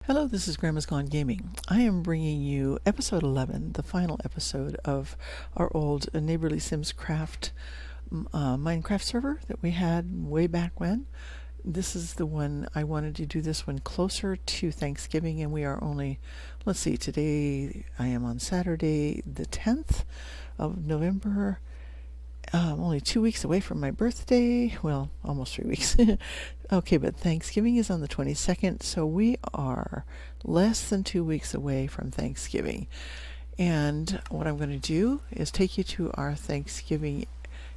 Hello, this is Grandma's Gone Gaming. I am bringing you episode 11, the final episode of our old Neighborly Sims Craft Minecraft server that we had way back when. This is the one I wanted to do this one closer to Thanksgiving, and we are only, let's see, today I am on Saturday the 10th of November. Only 2 weeks away from my birthday. Well, almost 3 weeks. Okay, but Thanksgiving is on the 22nd, so we are less than 2 weeks away from Thanksgiving. And what I'm going to do is take you to our Thanksgiving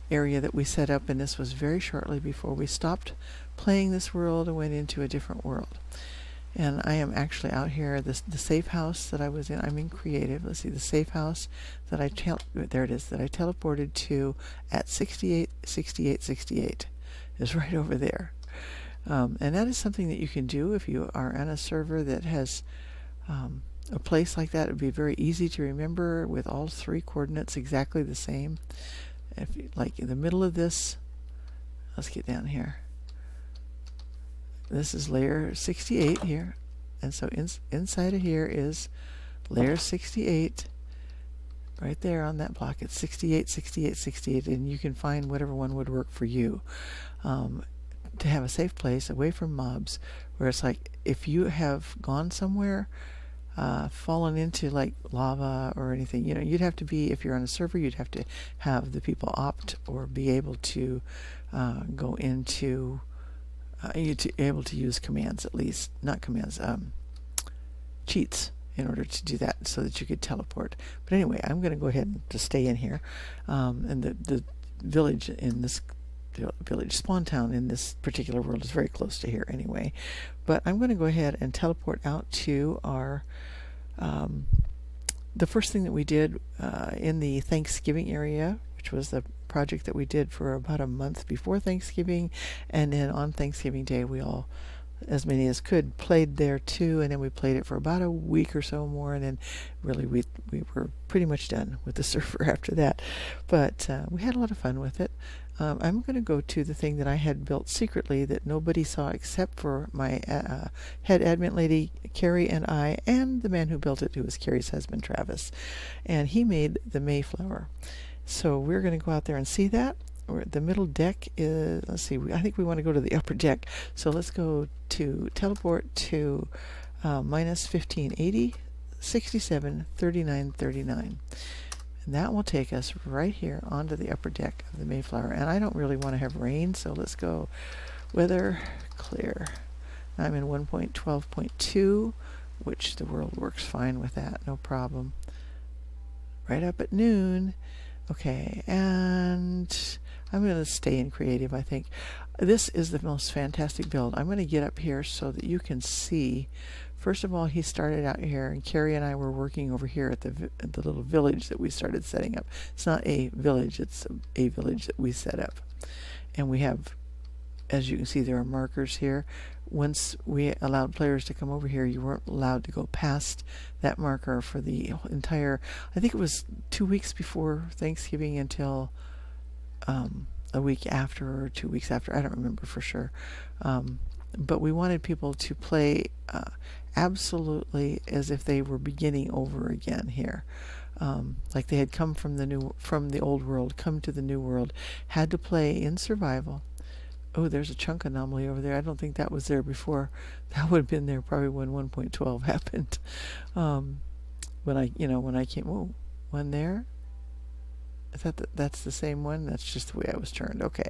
area that we set up, and this was very shortly before we stopped playing this world and went into a different world. And I am actually out here, the safe house that I was in. I'm in creative. Let's see, the safe house that there it is, that I teleported to at 68 is right over there. And that is something that you can do if you are on a server that has a place like that. It would be very easy to remember with all three coordinates exactly the same. If you, like in the middle of this, let's get down here. This is layer 68 here, and so inside of here is layer 68 right there on that block. It's 68, and you can find whatever one would work for you to have a safe place away from mobs, where it's like if you have gone somewhere, fallen into like lava or anything, you'd have to be, if you're on a server, you'd have to have the people opt or be able to go into you'd be able to use commands, at least not commands, cheats, in order to do that, so that you could teleport. But anyway, I'm going to go ahead and just stay in here, and the village in this spawn town in this particular world is very close to here anyway. But I'm going to go ahead and teleport out to our the first thing that we did in the Thanksgiving area, which was the project that we did for about a month before Thanksgiving, and then on Thanksgiving Day we all, as many as could, played there too, and then we played it for about a week or so more, and then really we were pretty much done with the server after that. But we had a lot of fun with it. I'm going to go to the thing that I had built secretly that nobody saw except for my head admin lady Carrie and I, and the man who built it, who was Carrie's husband Travis, and he made the Mayflower. So we're going to go out there and see that. The middle deck is, let's see, I think we want to go to the upper deck. So let's go to teleport to minus 1580, 67, 39, 39. And that will take us right here onto the upper deck of the Mayflower. And I don't really want to have rain, so let's go weather clear. I'm in 1.12.2, which the world works fine with that, no problem. Right up at noon. Okay, and I'm going to stay in creative, I think. This is the most fantastic build. I'm going to get up here so that you can see. First of all, he started out here, and Carrie and I were working over here at the little village that we started setting up. It's not a village, it's a village that we set up. And we have, as you can see, there are markers here. Once we allowed players to come over here, you weren't allowed to go past that marker for the entire, I think it was 2 weeks before Thanksgiving until a week after or 2 weeks after. I don't remember for sure. But we wanted people to play absolutely as if they were beginning over again here. Like they had come from the old world, come to the new world, had to play in survival. Oh, there's a chunk anomaly over there. I don't think that was there before. That would have been there probably when 1.12 happened. When I came, oh, one there. Is that's the same one? That's just the way I was turned. Okay.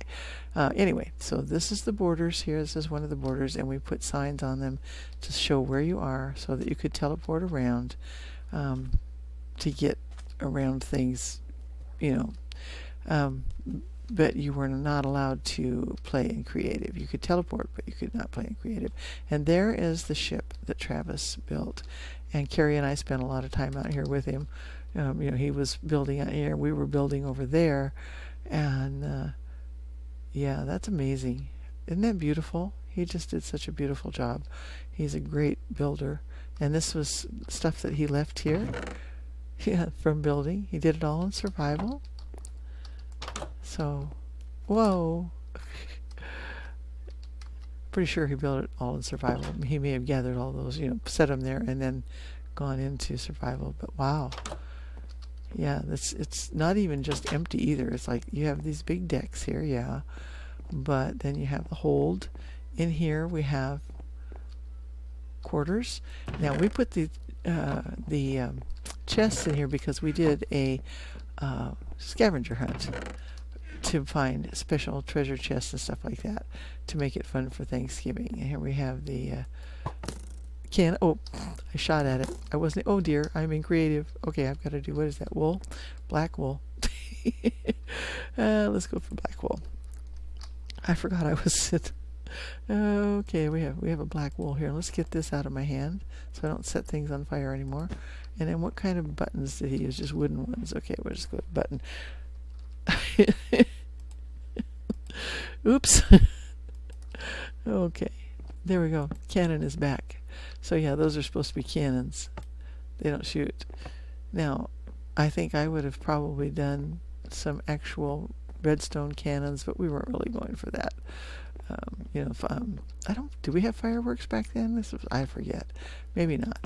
Anyway, so this is the borders here. This is one of the borders, and we put signs on them to show where you are so that you could teleport around to get around things, but you were not allowed to play in creative. You could teleport, but you could not play in creative. And there is the ship that Travis built. And Carrie and I spent a lot of time out here with him. He was building out here. We were building over there. And, yeah, that's amazing. Isn't that beautiful? He just did such a beautiful job. He's a great builder. And this was stuff that he left here from building. He did it all in survival. So, whoa. Pretty sure he built it all in survival. He may have gathered all those, set them there and then gone into survival. But wow. Yeah, it's not even just empty either. It's like you have these big decks here, yeah. But then you have the hold. In here we have quarters. Now we put the chests in here because we did a scavenger hunt to find special treasure chests and stuff like that to make it fun for Thanksgiving. And here we have the can. Oh, I shot at it. I wasn't. Oh dear, I'm being creative. Okay, I've got to do, what is that? Wool, black wool. Let's go for black wool. I forgot I was. Okay, we have a black wool here. Let's get this out of my hand so I don't set things on fire anymore. And then what kind of buttons did he use? Just wooden ones. Okay, we'll just go with button. Oops. Okay, there we go. Cannon is back. So yeah, those are supposed to be cannons. They don't shoot. Now, I think I would have probably done some actual redstone cannons, but we weren't really going for that. Do we have fireworks back then? I forget. Maybe not.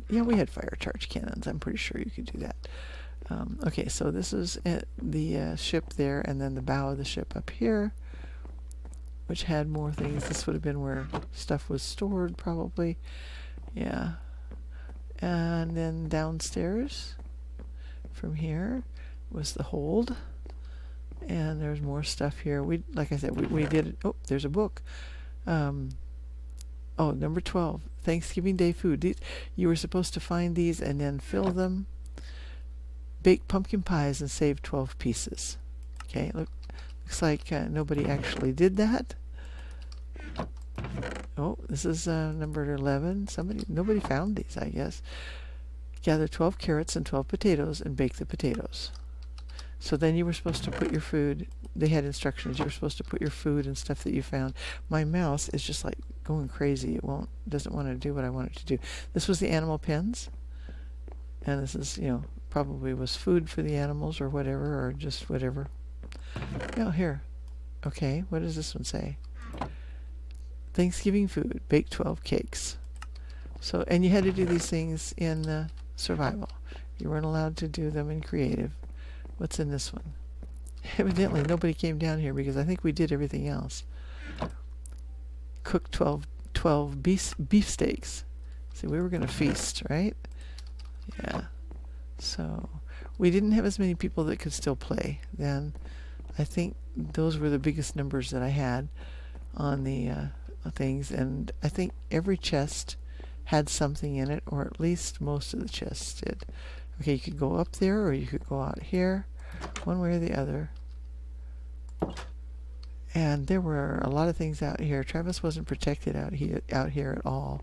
Yeah, we had fire charge cannons. I'm pretty sure you could do that. Okay, so this is the ship there, and then the bow of the ship up here, which had more things. This would have been where stuff was stored, probably. Yeah. And then downstairs from here was the hold. And there's more stuff here. Like I said, we did. Oh, there's a book. Number 12, Thanksgiving Day food. You were supposed to find these and then fill them, bake pumpkin pies, and save 12 pieces. Okay, looks like nobody actually did that. Oh, this is number 11. Nobody found these, I guess. Gather 12 carrots and 12 potatoes and bake the potatoes. So then you were supposed to put your food, they had instructions, you were supposed to put your food and stuff that you found. My mouse is just like going crazy. Doesn't want to do what I want it to do. This was the animal pens. And this is, probably was food for the animals or whatever, or just whatever. Here. Okay, what does this one say? Thanksgiving food, bake 12 cakes. So, and you had to do these things in survival. You weren't allowed to do them in creative. What's in this one? Evidently, nobody came down here because I think we did everything else. Cook 12 beef steaks. See, we were going to feast, right? Yeah. So, we didn't have as many people that could still play then. I think those were the biggest numbers that I had on the things. And I think every chest had something in it, or at least most of the chests did. Okay, you could go up there or you could go out here, one way or the other. And there were a lot of things out here. Travis wasn't protected out here at all.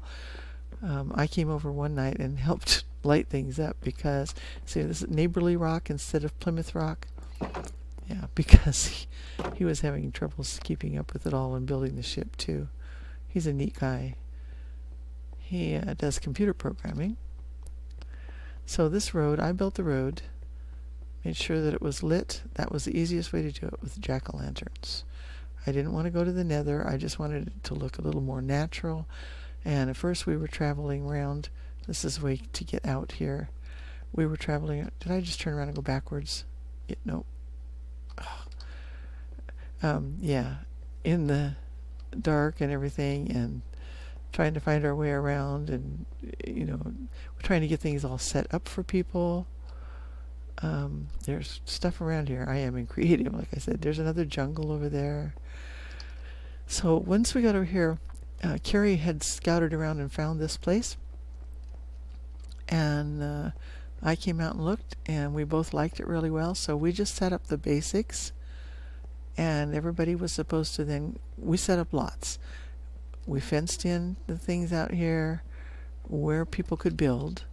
I came over one night and helped light things up because, see, this is Neighborly Rock instead of Plymouth Rock. Yeah, because he was having troubles keeping up with it all and building the ship too. He's a neat guy. He does computer programming. So this road, I built the road, made sure that it was lit. That was the easiest way to do it, with jack-o'-lanterns. I didn't want to go to the Nether. I just wanted it to look a little more natural. And at first we were traveling around. This is the way to get out here. We were traveling. Did I just turn around and go backwards? No. Yeah, in the dark and everything, and trying to find our way around, and we're trying to get things all set up for people. There's stuff around here. I am in creative, like I said. There's another jungle over there. So once we got over here, Carrie had scouted around and found this place, and I came out and looked, and we both liked it really well. So we just set up the basics, and everybody was supposed to then, we set up lots. We fenced in the things out here where people could build.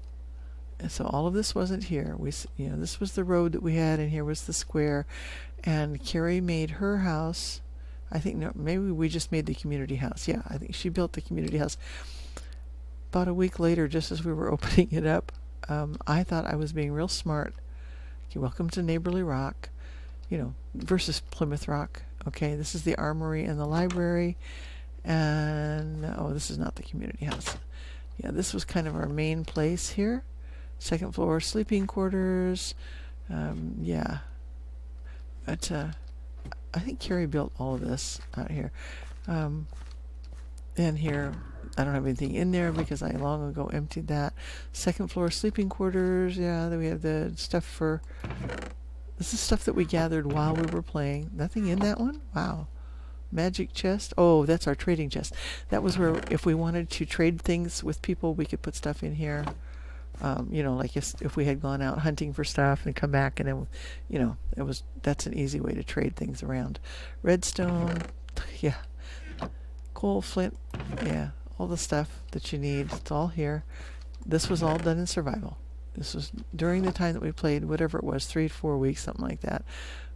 And so all of this wasn't here. This was the road that we had, and here was the square. And Carrie made her house. I think maybe we just made the community house. Yeah, I think she built the community house. About a week later, just as we were opening it up, I thought I was being real smart. Okay, welcome to Neighborly Rock, versus Plymouth Rock. Okay, this is the armory and the library. And oh, this is not the community house. Yeah, this was kind of our main place here. Second floor sleeping quarters. Yeah, but I think Carrie built all of this out here. And here, I don't have anything in there because I long ago emptied that. Second floor sleeping quarters. Yeah, then we have the stuff for... This is stuff that we gathered while we were playing. Nothing in that one? Wow. Magic chest. Oh, that's our trading chest. That was where if we wanted to trade things with people, we could put stuff in here. You know, like if we had gone out hunting for stuff and come back, and then, you know, that's an easy way to trade things around. Redstone. Yeah. Coal, flint. Yeah. All the stuff that you need. It's all here. This was all done in survival. This was during the time that we played, whatever it was, 3 to 4 weeks, something like that.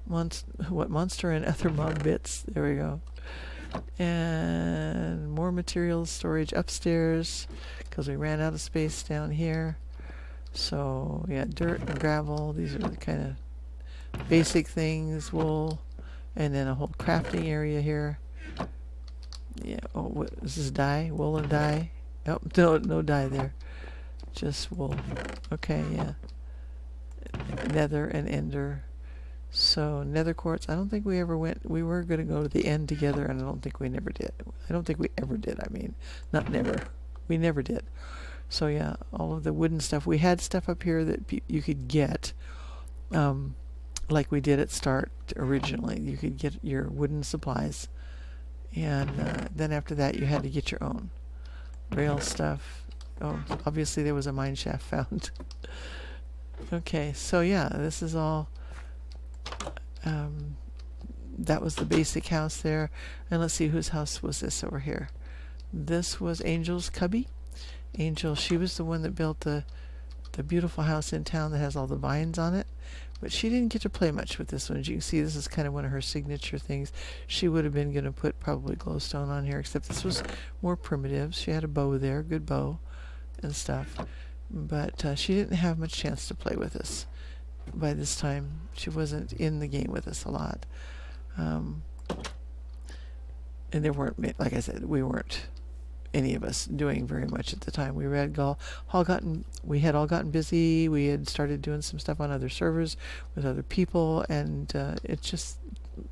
Monster and other mob bits. There we go. And more materials storage upstairs because we ran out of space down here. So yeah, dirt and gravel. These are the kind of basic things. Wool, and then a whole crafting area here. Yeah. Oh, what is this? Dye? Wool and dye? Oh, no dye there. Just wool. Okay, yeah. Nether and ender. So nether quartz. I don't think we ever went. We were going to go to the end together, and I don't think we never did. I don't think we ever did. I mean, not never. We never did. So yeah, all of the wooden stuff. We had stuff up here that you could get, like we did at start originally. You could get your wooden supplies, and then after that, you had to get your own rail stuff. Oh, obviously there was a mine shaft found. Okay, so yeah, this is all. That was the basic house there, and let's see whose house was this over here. This was Angel's cubby. Angel, she was the one that built the beautiful house in town that has all the vines on it, but she didn't get to play much with this one. As you can see, this is kind of one of her signature things. She would have been going to put probably glowstone on here, except this was more primitive. She had a bow there, good bow and stuff, but she didn't have much chance to play with us. By this time, she wasn't in the game with us a lot, and there weren't, like I said, we weren't any of us doing very much at the time. We had all gotten busy. We had started doing some stuff on other servers with other people, and it just,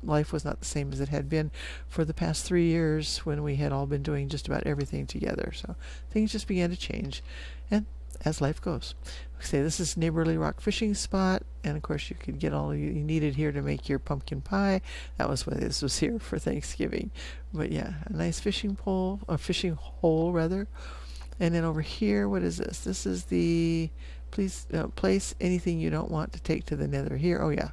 life was not the same as it had been for the past 3 years when we had all been doing just about everything together. So things just began to change, and as life goes. Okay, this is Neighborly Rock fishing spot, and of course you could get all you needed here to make your pumpkin pie. That was why this was here for Thanksgiving. But yeah, a nice fishing pole, or fishing hole rather. And then over here, what is this? This is the please place anything you don't want to take to the Nether here. Oh yeah,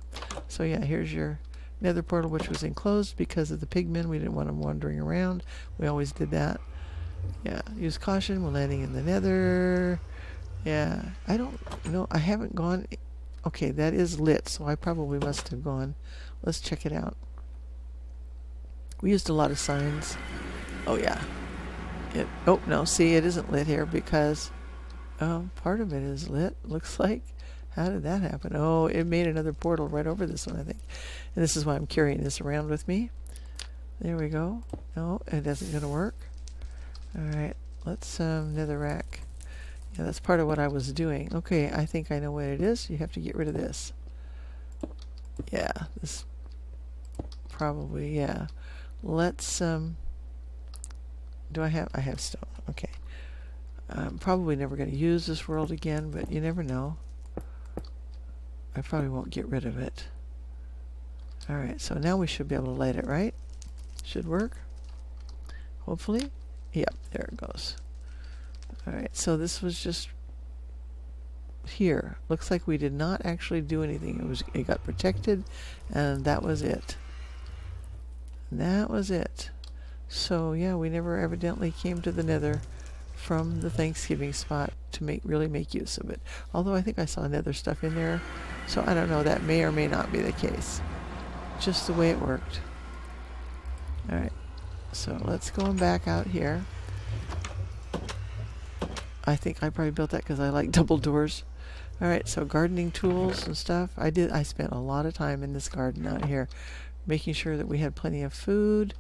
so yeah, here's your Nether portal, which was enclosed because of the pigmen. We didn't want them wandering around. We always did that. Yeah, use caution when landing in the Nether. Yeah, I don't know. I haven't gone. Okay, that is lit, so I probably must have gone. Let's check it out. We used a lot of signs. Oh yeah. Oh no, see, it isn't lit here because part of it is lit. Looks like. How did that happen? Oh, it made another portal right over this one, I think. And this is why I'm carrying this around with me. There we go. No, it isn't going to work. All right, let's netherrack. Yeah, that's part of what I was doing. Okay, I think I know what it is. You have to get rid of this. Yeah, this probably, yeah. Let's, do I have stone. Okay. I'm probably never going to use this world again, but you never know. I probably won't get rid of it. Alright, so now we should be able to light it, right? Should work. Hopefully. Yep, there it goes. Alright, so this was just here. Looks like we did not actually do anything. It got protected, and that was it. That was it. So yeah, we never evidently came to the Nether from the Thanksgiving spot to really make use of it. Although I think I saw Nether stuff in there, so I don't know. That may or may not be the case. Just the way it worked. All right, so let's go back out here. I think I probably built that because I like double doors. All right, so gardening tools and stuff. I spent a lot of time in this garden out here, making sure that we had plenty of food.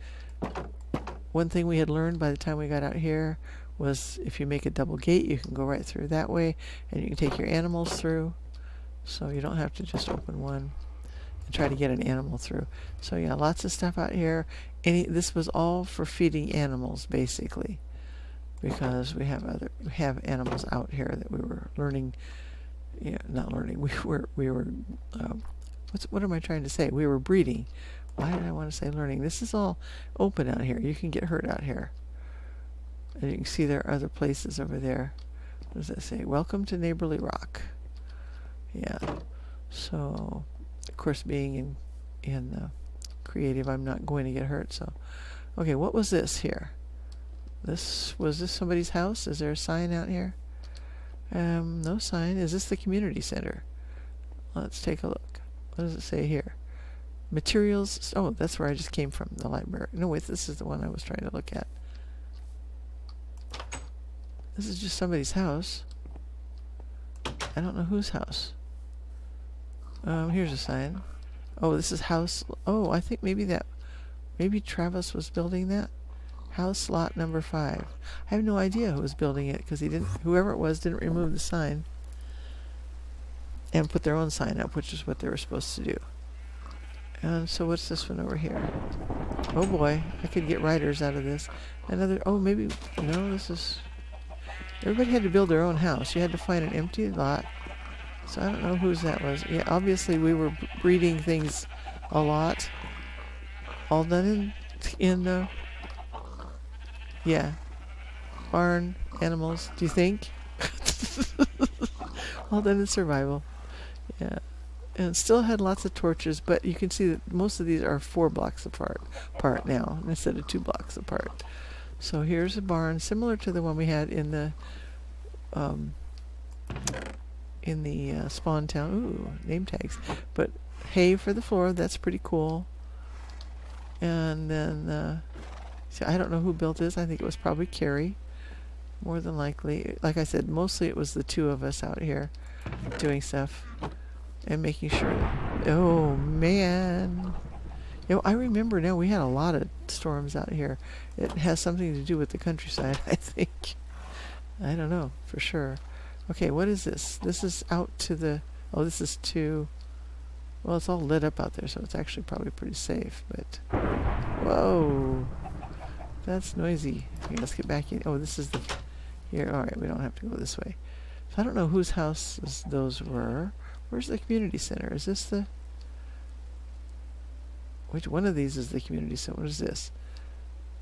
one thing we had learned by the time we got out here was if you make a double gate, you can go right through that way, and you can take your animals through. So you don't have to just open one and try to get an animal through. So yeah, lots of stuff out here. This was all for feeding animals, basically, because we have animals out here that we were learning. Yeah, not learning. We were. What am I trying to say? We were breeding. Why did I want to say learning? This is all open out here. You can get hurt out here. And you can see there are other places over there. What does that say? Welcome to Neighborly Rock. Yeah. So, of course, being in creative, I'm not going to get hurt. So, okay, what was this here? Was this somebody's house? Is there a sign out here? No sign. Is this the community center? Let's take a look. What does it say here? Materials. Oh, that's where I just came from, the library. No, wait, this is the one I was trying to look at. This is just somebody's house. I don't know whose house. Here's a sign. Oh, this is house. Oh, I think maybe Travis was building that. House lot number 5. I have no idea who was building it because whoever it was didn't remove the sign and put their own sign up, which is what they were supposed to do. And so what's this one over here? Oh boy, I could get writers out of this. Maybe, no, this is... Everybody had to build their own house. You had to find an empty lot. So I don't know whose that was. Yeah, obviously we were breeding things a lot. All done in yeah, barn animals. Do you think? All done in survival. Yeah, and still had lots of torches, but you can see that most of these are 4 blocks apart now instead of 2 blocks apart. So here's a barn similar to the one we had in the spawn town. Ooh, name tags. But hay for the floor. That's pretty cool. And then so I don't know who built this. I think it was probably Carrie, more than likely. Like I said, mostly it was the 2 of us out here doing stuff and making sure. Oh man. I remember now we had a lot of storms out here. It has something to do with the countryside, I think. I don't know for sure. Okay, what is this? This is out to the... Oh, this is to... Well, it's all lit up out there, so it's actually probably pretty safe, but... Whoa! That's noisy. Okay, let's get back in. Oh, this is the... Here, alright, we don't have to go this way. So I don't know whose houses those were. Where's the community center? Is this the... Which one of these is the community center? What is this?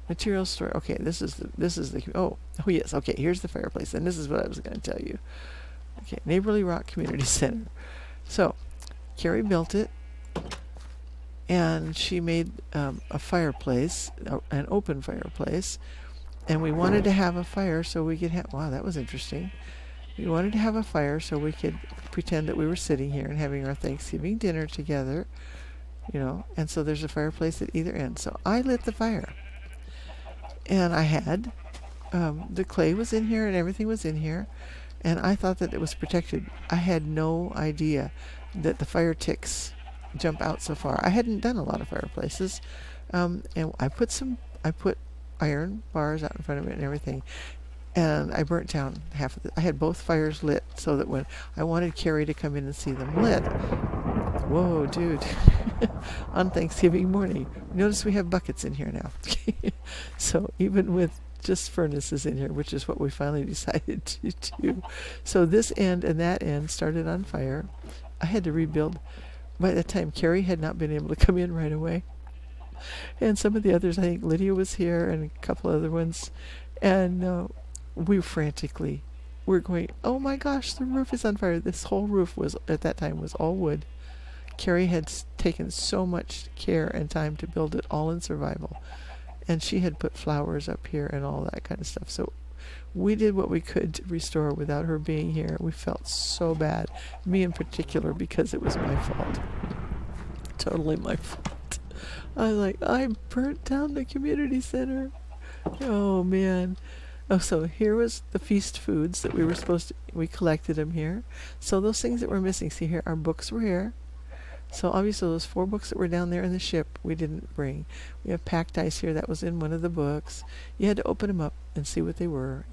Material store. Okay, this is the oh yes, okay, here's the fireplace, and this is what I was going to tell you. Okay, Neighborly Rock Community Center. So Carrie built it, and she made a fireplace, an open fireplace, and we wanted to have a fire so we could have... Wow, that was interesting. We wanted to have a fire so we could pretend that we were sitting here and having our Thanksgiving dinner together, and so there's a fireplace at either end. So I lit the fire. And I had, the clay was in here and everything was in here, and I thought that it was protected. I had no idea that the fire ticks jump out so far. I hadn't done a lot of fireplaces, and I put iron bars out in front of it and everything, and I burnt down half of it. I had both fires lit so that when I wanted Carrie to come in and see them lit... Whoa, dude. On Thanksgiving morning. Notice we have buckets in here now. So even with just furnaces in here, which is what we finally decided to do. So this end and that end started on fire. I had to rebuild. By that time, Carrie had not been able to come in right away. And some of the others, I think Lydia was here and a couple other ones. And we we're going, oh my gosh, the roof is on fire. This whole roof was, at that time, was all wood. Carrie had taken so much care and time to build it all in survival. And she had put flowers up here and all that kind of stuff. So we did what we could to restore without her being here. We felt so bad. Me in particular, because it was my fault. Totally my fault. I was like, I burnt down the community center. Oh, man. Oh, so here was the feast foods that we were supposed to... We collected them here. So those things that were missing, see here, our books were here. So obviously those 4 books that were down there in the ship we didn't bring. We have packed ice here. That was in one of the books. You had to open them up and see what they were,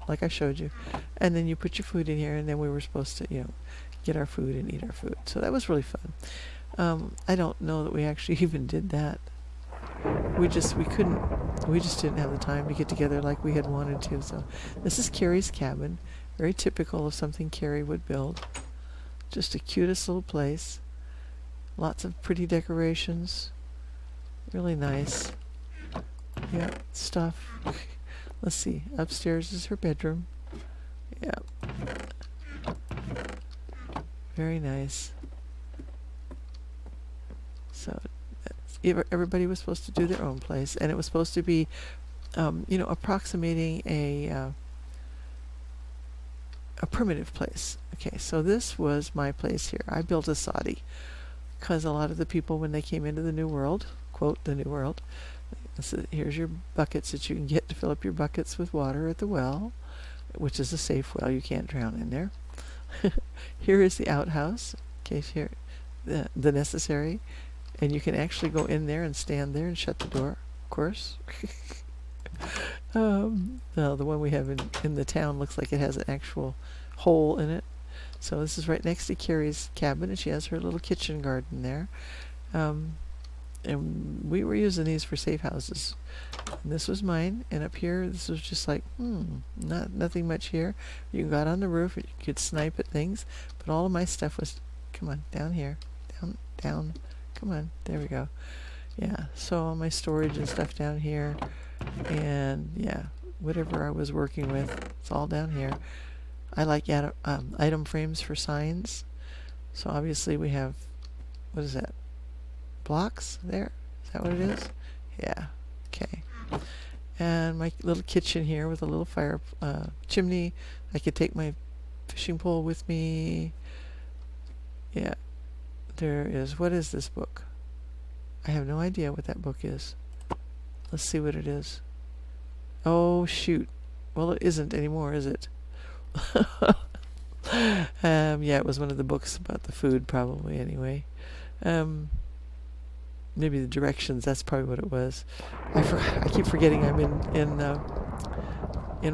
like I showed you. And then you put your food in here, and then we were supposed to, get our food and eat our food. So that was really fun. I don't know that we actually even did that. We just didn't have the time to get together like we had wanted to. So this is Carrie's cabin. Very typical of something Carrie would build. Just the cutest little place. Lots of pretty decorations. Really nice. Yeah, stuff. Let's see. Upstairs is her bedroom. Yeah. Very nice. So everybody was supposed to do their own place, and it was supposed to be, approximating a primitive place. Okay, so this was my place here. I built a soddy because a lot of the people, when they came into the New World, quote, the New World, here's your buckets that you can get to fill up your buckets with water at the well, which is a safe well. You can't drown in there. Here is the outhouse, in case here, the necessary, and you can actually go in there and stand there and shut the door, of course. Well, the one we have in the town looks like it has an actual hole in it. So this is right next to Carrie's cabin, and she has her little kitchen garden there. And we were using these for safe houses. And this was mine, and up here, this was just like, nothing much here. You got on the roof, you could snipe at things, but all of my stuff was, come on, down here, down, come on, there we go. Yeah, so all my storage and stuff down here, and yeah, whatever I was working with, it's all down here. I like item frames for signs. So obviously we have, what is that? Blocks there? Is that what it is? Yeah. Okay. And my little kitchen here with a little fire chimney. I could take my fishing pole with me. Yeah. There is, what is this book? I have no idea what that book is. Let's see what it is. Oh, shoot. Well, it isn't anymore, is it? Yeah, it was one of the books about the food, probably, anyway. Maybe the directions, that's probably what it was. I keep forgetting I'm in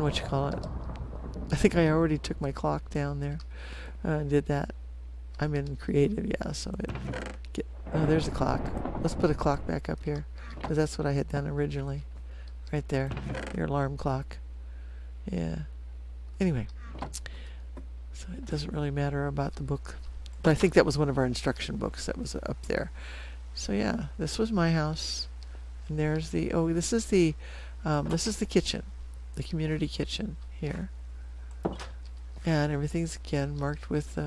what you call it. I think I already took my clock down there and did that. I'm in creative, yeah, so there's a clock. Let's put a clock back up here, because that's what I had done originally. Right there, your alarm clock. Yeah. Anyway, so it doesn't really matter about the book, but I think that was one of our instruction books that was up there. So yeah, this was my house, and there's this is the kitchen, the community kitchen here, and everything's again marked with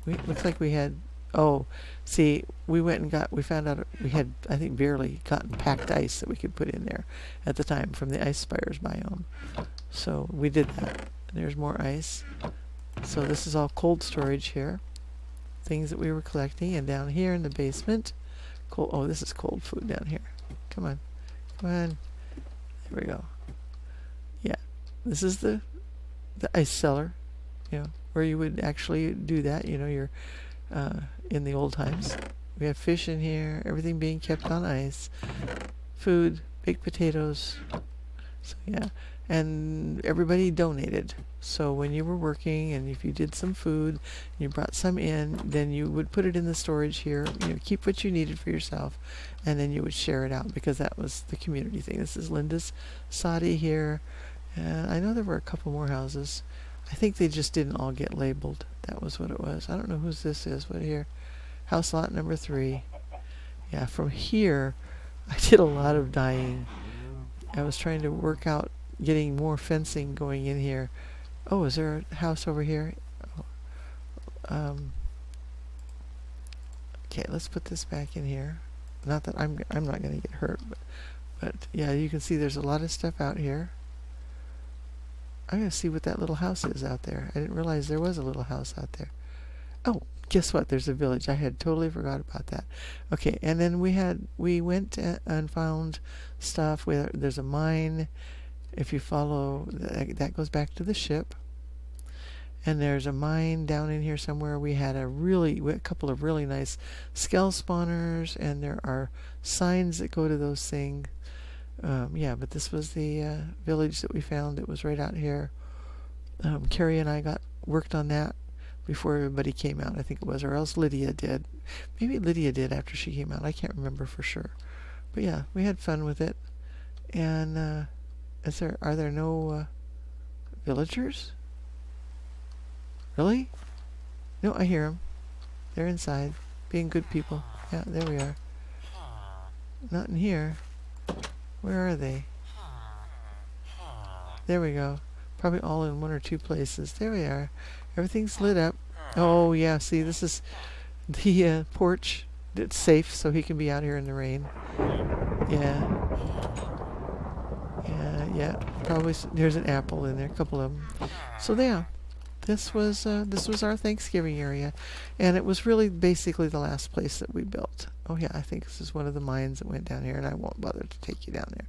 looks like we had. Oh, see, we found out we had, I think, barely gotten packed ice that we could put in there at the time from the ice spires biome. So we did that. There's more ice. So this is all cold storage here. Things that we were collecting. And down here in the basement, this is cold food down here. Come on. There we go. Yeah. This is the ice cellar, where you would actually do that, you're in the old times. We have fish in here, everything being kept on ice, food, baked potatoes. So yeah, and everybody donated. So when you were working, and if you did some food, and you brought some in, then you would put it in the storage here. Keep what you needed for yourself, and then you would share it out, because that was the community thing. This is Linda's soddy here, and I know there were a couple more houses. I think they just didn't all get labeled. That was what it was. I don't know whose this is, but here, house lot number 3. Yeah, from here, I did a lot of dyeing. I was trying to work out getting more fencing going in here. Oh, is there a house over here? Okay, let's put this back in here. Not that I'm not going to get hurt, but yeah, you can see there's a lot of stuff out here. I'm going to see what that little house is out there. I didn't realize there was a little house out there. Oh, guess what? There's a village. I had totally forgot about that. Okay, and then we went and found stuff. There's a mine. If you follow, that goes back to the ship. And there's a mine down in here somewhere. We had a couple of really nice skell spawners, and there are signs that go to those things. Yeah, but this was the village that we found. It was right out here. Carrie and I worked on that before everybody came out, I think it was, or else Lydia did. Maybe Lydia did after she came out. I can't remember for sure. But yeah, we had fun with it. And are there no villagers? Really? No, I hear them. They're inside, being good people. Yeah, there we are. Not in here. Where are they? There we go. Probably all in one or two places. There we are. Everything's lit up. Oh, yeah, see, this is the porch. It's safe, so he can be out here in the rain. Yeah. Yeah. Probably there's an apple in there, a couple of them. So, yeah. This was our Thanksgiving area, and it was really basically the last place that we built. Oh yeah, I think this is one of the mines that went down here, and I won't bother to take you down there.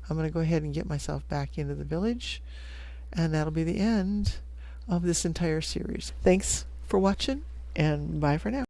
I'm going to go ahead and get myself back into the village, and that'll be the end of this entire series. Thanks for watching, and bye for now.